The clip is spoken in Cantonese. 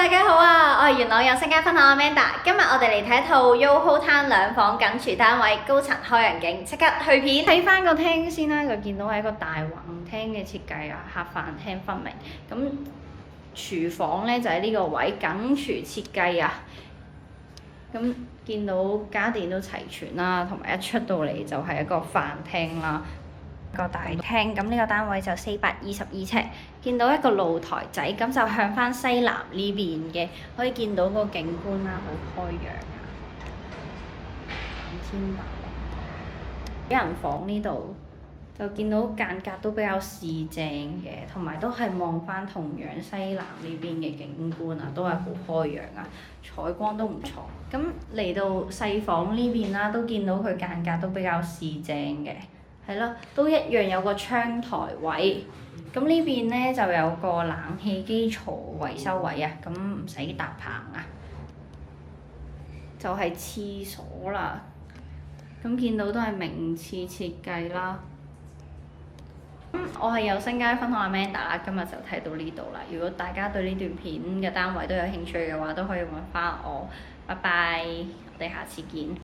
大家好啊！我係元朗有聲街分行 Amanda， 今日我哋嚟睇一套 YOHO Town 兩房緊廚單位高層開揚景，即刻去片睇翻個廳先啦，就見到係一個大橫廳嘅設計啊，客飯廳分明。咁廚房咧就喺呢個位緊廚設計啊。咁見到家電都齊全啦，同埋一出到嚟就係一個飯廳啦。個大廳，咁呢個單位就422尺，見到一個露台仔，咁就向翻西南呢邊嘅，可以見到個景觀啦，好開揚啊！天大幾人房呢度就見到間隔都比較市正嘅，同埋都係望翻同樣西南呢邊嘅景觀啊，都係好開揚啊，採光都唔錯。咁嚟到細房呢邊啦，都見到佢間隔都比較市正嘅。係咯，都一樣有個窗台位。咁呢邊咧就有個冷氣機槽維修位啊，咁唔使搭棚啊。就係廁所啦。咁見到都係名廁設計啦。我係有聲街分行 Amanda 啦，今日就睇到呢度啦。如果大家對呢段片嘅單位都有興趣嘅話，都可以揾翻我。拜拜，我哋下次見。